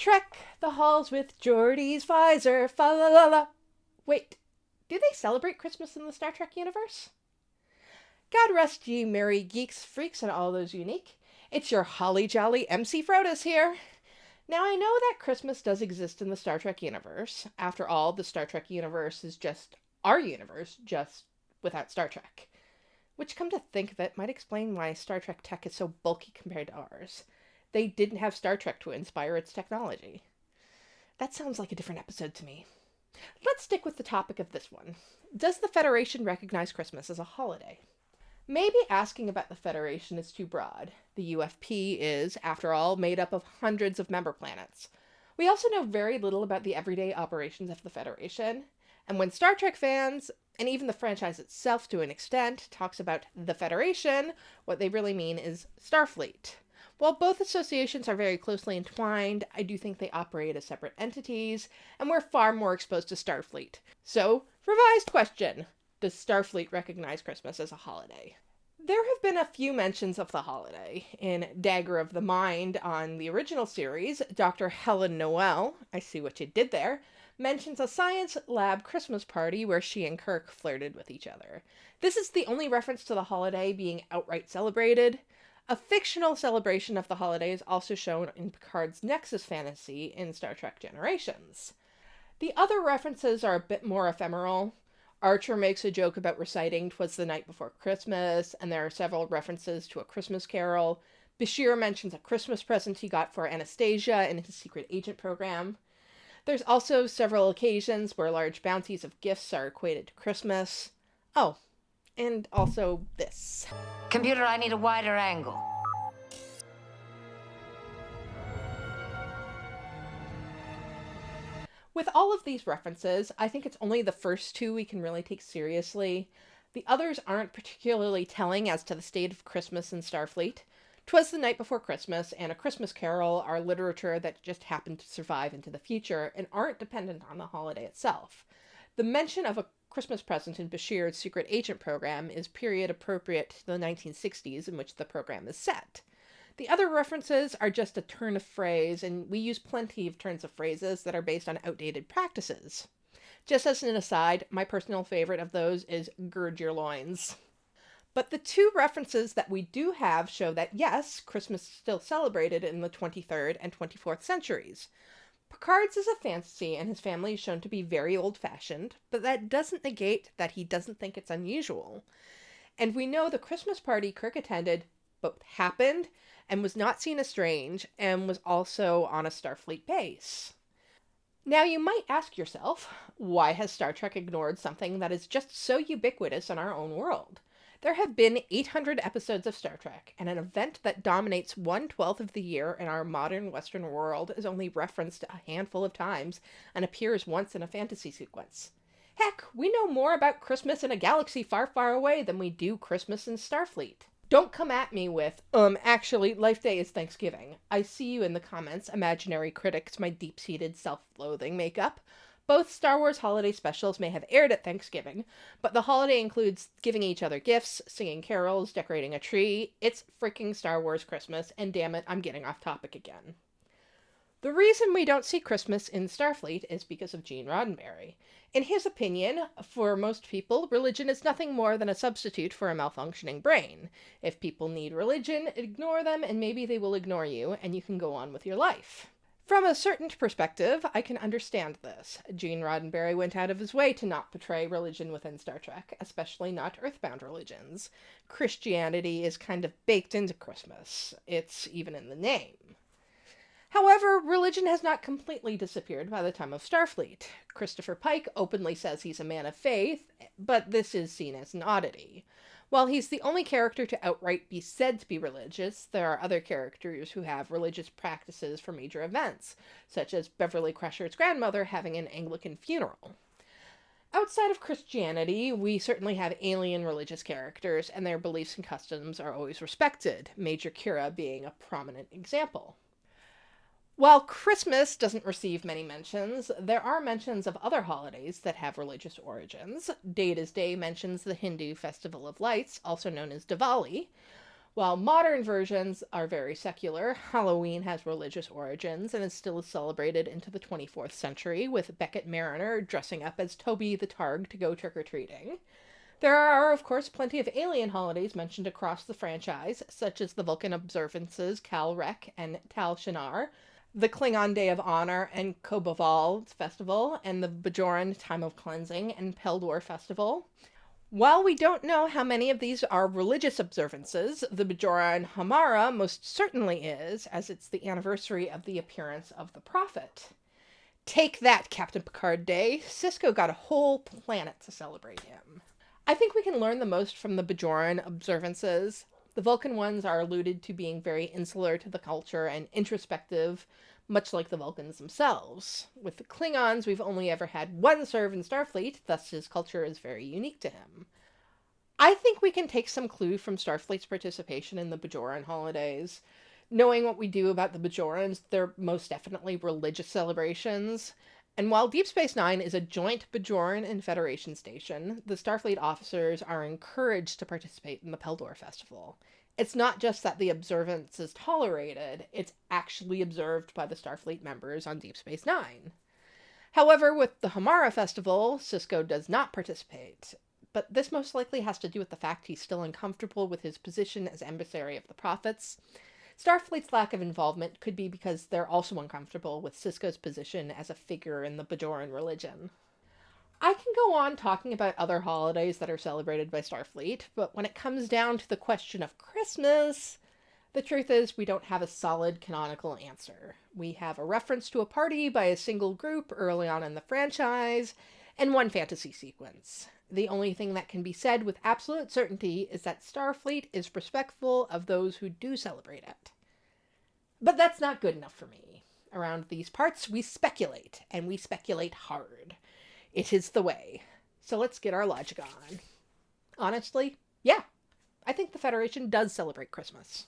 Trek the halls with Geordie's visor, fa la la la. Wait, do they celebrate Christmas in the Star Trek universe? God rest ye merry geeks, freaks, and all those unique. It's your holly jolly MC Frodo's here. Now I know that Christmas does exist in the Star Trek universe. After all, the Star Trek universe is just our universe, just without Star Trek. Which, come to think of it, might explain why Star Trek tech is so bulky compared to ours. They didn't have Star Trek to inspire its technology. That sounds like a different episode to me. Let's stick with the topic of this one. Does the Federation recognize Christmas as a holiday? Maybe asking about the Federation is too broad. The UFP is, after all, made up of hundreds of member planets. We also know very little about the everyday operations of the Federation. And when Star Trek fans, and even the franchise itself to an extent, talks about the Federation, what they really mean is Starfleet. While both associations are very closely entwined, I do think they operate as separate entities, and we're far more exposed to Starfleet. So, revised question. Does Starfleet recognize Christmas as a holiday? There have been a few mentions of the holiday. In Dagger of the Mind on the original series, Dr. Helen Noel, I see what you did there, mentions a science lab Christmas party where she and Kirk flirted with each other. This is the only reference to the holiday being outright celebrated. A fictional celebration of the holiday is also shown in Picard's Nexus fantasy in Star Trek Generations. The other references are a bit more ephemeral. Archer makes a joke about reciting "'Twas the Night Before Christmas," and there are several references to A Christmas Carol. Bashir mentions a Christmas present he got for Anastasia in his secret agent program. There's also several occasions where large bounties of gifts are equated to Christmas. Oh, and also this. Computer, I need a wider angle. With all of these references, I think it's only the first two we can really take seriously. The others aren't particularly telling as to the state of Christmas in Starfleet. "'Twas the Night Before Christmas" and A Christmas Carol are literature that just happened to survive into the future and aren't dependent on the holiday itself. The mention of a Christmas present in Bashir's secret agent program is period appropriate to the 1960s in which the program is set. The other references are just a turn of phrase, and we use plenty of turns of phrases that are based on outdated practices. Just as an aside, my personal favorite of those is "gird your loins." But the two references that we do have show that yes, Christmas is still celebrated in the 23rd and 24th centuries. Picard's is a fantasy, and his family is shown to be very old-fashioned, but that doesn't negate that he doesn't think it's unusual. And we know the Christmas party Kirk attended both happened and was not seen as strange, and was also on a Starfleet base. Now you might ask yourself, why has Star Trek ignored something that is just so ubiquitous in our own world? There have been 800 episodes of Star Trek, and an event that dominates 1/12 of the year in our modern Western world is only referenced a handful of times and appears once in a fantasy sequence. Heck, we know more about Christmas in a galaxy far, far away than we do Christmas in Starfleet. Don't come at me with, actually, Life Day is Thanksgiving. I see you in the comments, imaginary critics my deep-seated self-loathing make up. Both Star Wars holiday specials may have aired at Thanksgiving, but the holiday includes giving each other gifts, singing carols, decorating a tree. It's freaking Star Wars Christmas, and damn it, I'm getting off topic again. The reason we don't see Christmas in Starfleet is because of Gene Roddenberry. In his opinion, for most people, religion is nothing more than a substitute for a malfunctioning brain. If people need religion, ignore them and maybe they will ignore you, and you can go on with your life. From a certain perspective, I can understand this. Gene Roddenberry went out of his way to not portray religion within Star Trek, especially not earthbound religions. Christianity is kind of baked into Christmas. It's even in the name. However, religion has not completely disappeared by the time of Starfleet. Christopher Pike openly says he's a man of faith, but this is seen as an oddity. While he's the only character to outright be said to be religious, there are other characters who have religious practices for major events, such as Beverly Crusher's grandmother having an Anglican funeral. Outside of Christianity, we certainly have alien religious characters, and their beliefs and customs are always respected, Major Kira being a prominent example. While Christmas doesn't receive many mentions, there are mentions of other holidays that have religious origins. Data's Day mentions the Hindu Festival of Lights, also known as Diwali, While modern versions are very secular, Halloween has religious origins and is still celebrated into the 24th century, with Beckett Mariner dressing up as Toby the Targ to go trick or treating. There are, of course, plenty of alien holidays mentioned across the franchise, such as the Vulcan observances Kal Rek and Tal Shinar, the Klingon Day of Honor and Koboval Festival, and the Bajoran Time of Cleansing and Peldor Festival. While we don't know how many of these are religious observances, the Bajoran Hamara most certainly is, as it's the anniversary of the appearance of the Prophet. Take that, Captain Picard Day. Sisko got a whole planet to celebrate him. I think we can learn the most from the Bajoran observances. The Vulcan ones are alluded to being very insular to the culture and introspective, much like the Vulcans themselves. With the Klingons, we've only ever had one serve in Starfleet, thus his culture is very unique to him. I think we can take some clue from Starfleet's participation in the Bajoran holidays. Knowing what we do about the Bajorans, they're most definitely religious celebrations. And while Deep Space Nine is a joint Bajoran and Federation station, the Starfleet officers are encouraged to participate in the Peldor Festival. It's not just that the observance is tolerated, it's actually observed by the Starfleet members on Deep Space Nine. However, with the Hamara Festival, Sisko does not participate. But this most likely has to do with the fact he's still uncomfortable with his position as emissary of the Prophets. Starfleet's lack of involvement could be because they're also uncomfortable with Sisko's position as a figure in the Bajoran religion. I can go on talking about other holidays that are celebrated by Starfleet, but when it comes down to the question of Christmas, the truth is we don't have a solid canonical answer. We have a reference to a party by a single group early on in the franchise, and one fantasy sequence. The only thing that can be said with absolute certainty is that Starfleet is respectful of those who do celebrate it. But that's not good enough for me. Around these parts, we speculate, and we speculate hard. It is the way. So let's get our logic on. Honestly, yeah, I think the Federation does celebrate Christmas.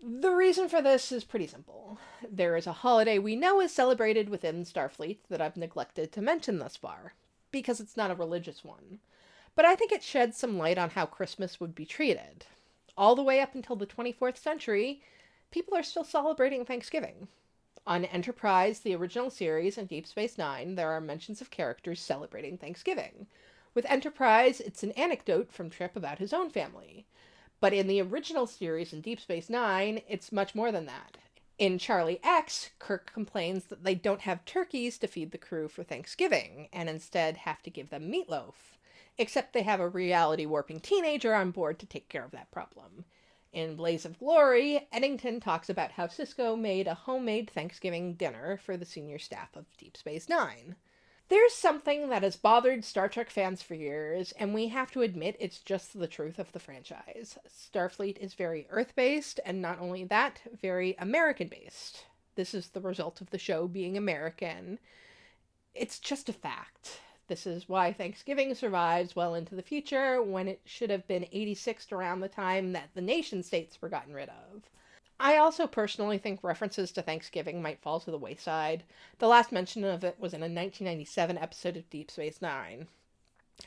The reason for this is pretty simple. There is a holiday we know is celebrated within Starfleet that I've neglected to mention thus far, because it's not a religious one. But I think it sheds some light on how Christmas would be treated. All the way up until the 24th century, people are still celebrating Thanksgiving. On Enterprise, the original series, and Deep Space Nine, there are mentions of characters celebrating Thanksgiving. With Enterprise, it's an anecdote from Trip about his own family. But in the original series in Deep Space Nine, it's much more than that. In Charlie X, Kirk complains that they don't have turkeys to feed the crew for Thanksgiving, and instead have to give them meatloaf. Except they have a reality warping teenager on board to take care of that problem. In Blaze of Glory, Eddington talks about how Sisko made a homemade Thanksgiving dinner for the senior staff of Deep Space Nine. There's something that has bothered Star Trek fans for years, and we have to admit it's just the truth of the franchise. Starfleet is very Earth-based, and not only that, very American-based. This is the result of the show being American. It's just a fact. This is why Thanksgiving survives well into the future, when it should have been 86 around the time that the nation-states were gotten rid of. I also personally think references to Thanksgiving might fall to the wayside. The last mention of it was in a 1997 episode of Deep Space Nine.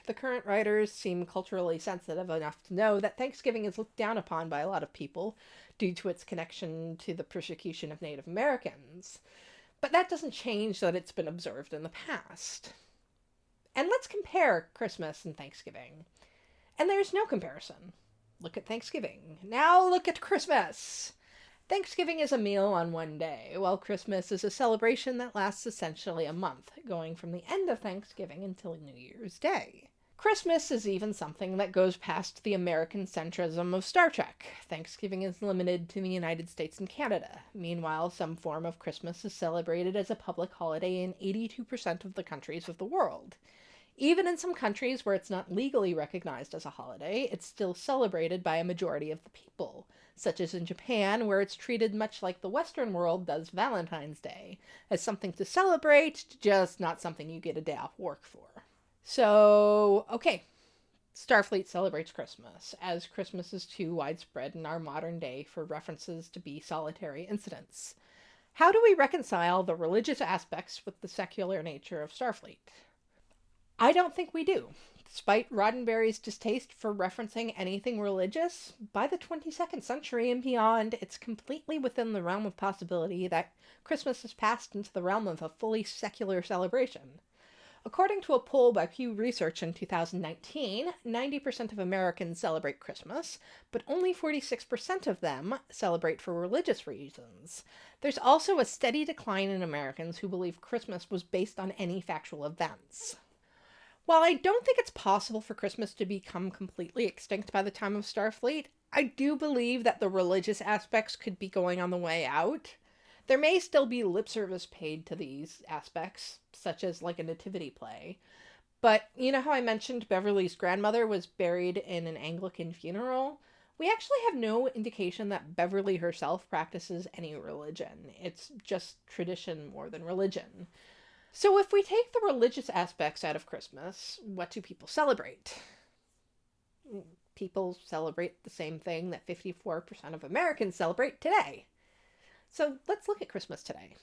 The current writers seem culturally sensitive enough to know that Thanksgiving is looked down upon by a lot of people due to its connection to the persecution of Native Americans. But that doesn't change that it's been observed in the past. And let's compare Christmas and Thanksgiving. And there's no comparison. Look at Thanksgiving. Now look at Christmas! Thanksgiving is a meal on one day, while Christmas is a celebration that lasts essentially a month, going from the end of Thanksgiving until New Year's Day. Christmas is even something that goes past the American centrism of Star Trek. Thanksgiving is limited to the United States and Canada. Meanwhile, some form of Christmas is celebrated as a public holiday in 82% of the countries of the world. Even in some countries where it's not legally recognized as a holiday, it's still celebrated by a majority of the people, such as in Japan, where it's treated much like the Western world does Valentine's Day, as something to celebrate, just not something you get a day off work for. So, okay, Starfleet celebrates Christmas, as Christmas is too widespread in our modern day for references to be solitary incidents. How do we reconcile the religious aspects with the secular nature of Starfleet? I don't think we do. Despite Roddenberry's distaste for referencing anything religious, by the 22nd century and beyond, it's completely within the realm of possibility that Christmas has passed into the realm of a fully secular celebration. According to a poll by Pew Research in 2019, 90% of Americans celebrate Christmas, but only 46% of them celebrate for religious reasons. There's also a steady decline in Americans who believe Christmas was based on any factual events. While I don't think it's possible for Christmas to become completely extinct by the time of Starfleet, I do believe that the religious aspects could be going on the way out. There may still be lip service paid to these aspects, such as like a nativity play. But you know how I mentioned Beverly's grandmother was buried in an Anglican funeral? We actually have no indication that Beverly herself practices any religion. It's just tradition more than religion. So if we take the religious aspects out of Christmas, what do people celebrate? People celebrate the same thing that 54% of Americans celebrate today. So let's look at Christmas today.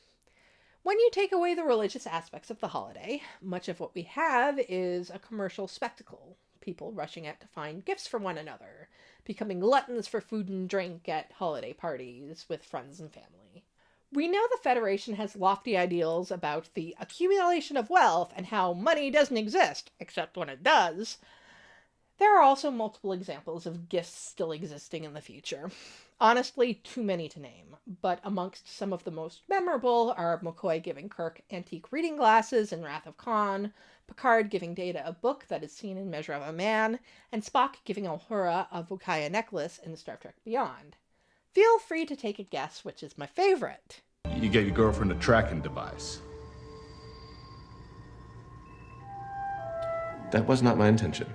When you take away the religious aspects of the holiday, much of what we have is a commercial spectacle. People rushing out to find gifts for one another, becoming gluttons for food and drink at holiday parties with friends and family. We know the Federation has lofty ideals about the accumulation of wealth and how money doesn't exist, except when it does. There are also multiple examples of gifts still existing in the future. Honestly, too many to name, but amongst some of the most memorable are McCoy giving Kirk antique reading glasses in Wrath of Khan, Picard giving Data a book that is seen in Measure of a Man, and Spock giving Uhura a Vukaya necklace in Star Trek Beyond. Feel free to take a guess which is my favorite. You gave your girlfriend a tracking device. That was not my intention.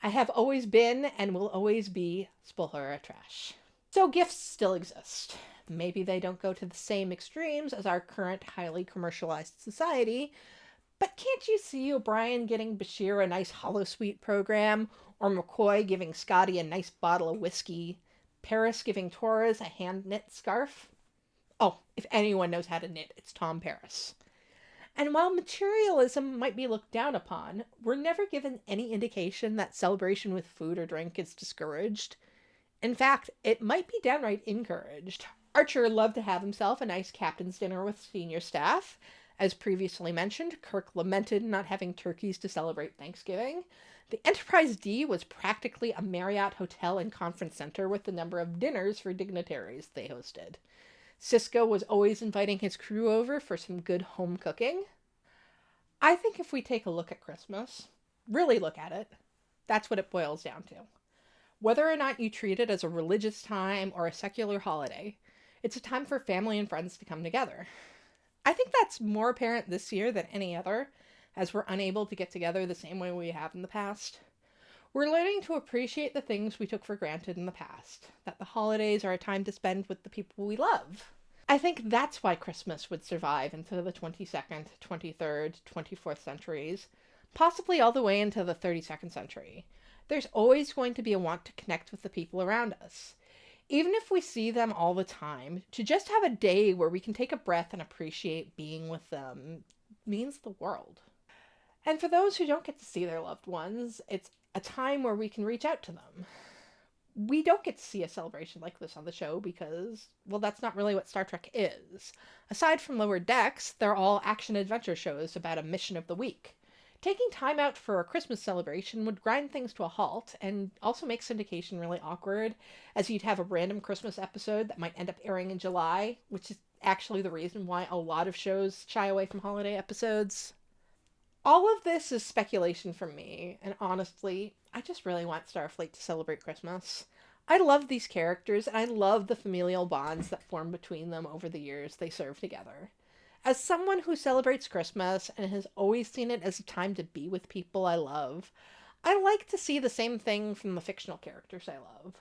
I have always been and will always be Spulhura trash. So gifts still exist. Maybe they don't go to the same extremes as our current highly commercialized society, but can't you see O'Brien getting Bashir a nice holosuite program, or McCoy giving Scotty a nice bottle of whiskey, Paris giving Torres a hand-knit scarf? Oh, if anyone knows how to knit, it's Tom Paris. And while materialism might be looked down upon, we're never given any indication that celebration with food or drink is discouraged. In fact, it might be downright encouraged. Archer loved to have himself a nice captain's dinner with senior staff. As previously mentioned, Kirk lamented not having turkeys to celebrate Thanksgiving. The Enterprise D was practically a Marriott hotel and conference center with the number of dinners for dignitaries they hosted. Sisko was always inviting his crew over for some good home cooking. I think if we take a look at Christmas, really look at it, that's what it boils down to. Whether or not you treat it as a religious time or a secular holiday, it's a time for family and friends to come together. I think that's more apparent this year than any other, as we're unable to get together the same way we have in the past. We're learning to appreciate the things we took for granted in the past, that the holidays are a time to spend with the people we love. I think that's why Christmas would survive into the 22nd, 23rd, 24th centuries, possibly all the way into the 32nd century. There's always going to be a want to connect with the people around us. Even if we see them all the time, to just have a day where we can take a breath and appreciate being with them means the world. And for those who don't get to see their loved ones, it's a time where we can reach out to them. We don't get to see a celebration like this on the show because, well, that's not really what Star Trek is. Aside from Lower Decks, they're all action-adventure shows about a mission of the week. Taking time out for a Christmas celebration would grind things to a halt and also make syndication really awkward, as you'd have a random Christmas episode that might end up airing in July, which is actually the reason why a lot of shows shy away from holiday episodes. All of this is speculation from me, and honestly, I just really want Starfleet to celebrate Christmas. I love these characters, and I love the familial bonds that form between them over the years they serve together. As someone who celebrates Christmas and has always seen it as a time to be with people I love, I like to see the same thing from the fictional characters I love.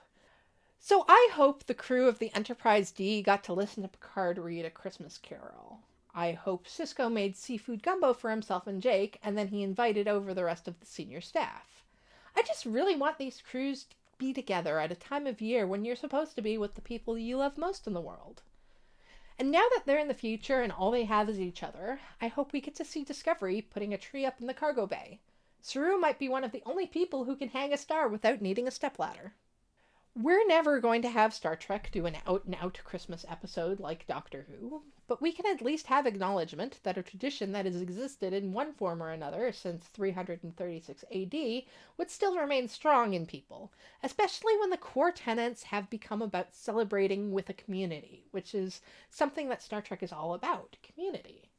So I hope the crew of the Enterprise D got to listen to Picard read A Christmas Carol. I hope Sisko made seafood gumbo for himself and Jake, and then he invited over the rest of the senior staff. I just really want these crews to be together at a time of year when you're supposed to be with the people you love most in the world. And now that they're in the future and all they have is each other, I hope we get to see Discovery putting a tree up in the cargo bay. Saru might be one of the only people who can hang a star without needing a stepladder. We're never going to have Star Trek do an out and out Christmas episode like Doctor Who, but we can at least have acknowledgement that a tradition that has existed in one form or another since 336 AD would still remain strong in people, especially when the core tenets have become about celebrating with a community, which is something that Star Trek is all about, community.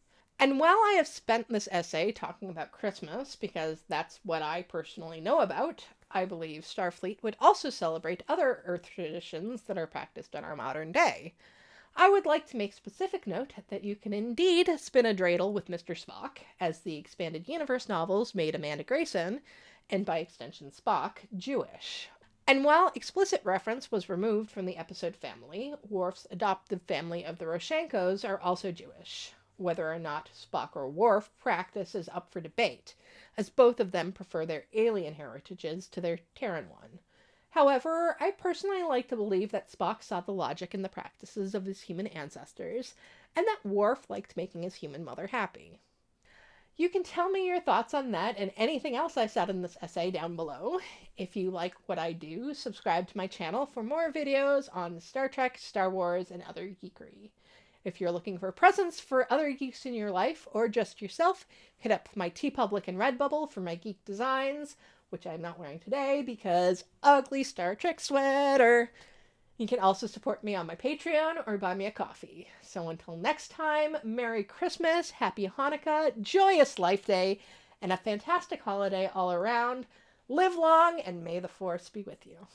And while I have spent this essay talking about Christmas, because that's what I personally know about, I believe Starfleet would also celebrate other Earth traditions that are practiced in our modern day. I would like to make specific note that you can indeed spin a dreidel with Mr. Spock, as the expanded universe novels made Amanda Grayson, and by extension Spock, Jewish. And while explicit reference was removed from the episode family, Worf's adoptive family of the Roshankos are also Jewish. Whether or not Spock or Worf practice is up for debate, as both of them prefer their alien heritages to their Terran one. However, I personally like to believe that Spock saw the logic in the practices of his human ancestors, and that Worf liked making his human mother happy. You can tell me your thoughts on that and anything else I said in this essay down below. If you like what I do, subscribe to my channel for more videos on Star Trek, Star Wars, and other geekery. If you're looking for presents for other geeks in your life, or just yourself, hit up my TeePublic and Redbubble for my geek designs, which I'm not wearing today because ugly Star Trek sweater. You can also support me on my Patreon or buy me a coffee. So until next time, Merry Christmas, Happy Hanukkah, joyous Life Day, and a fantastic holiday all around. Live long, and may the Force be with you.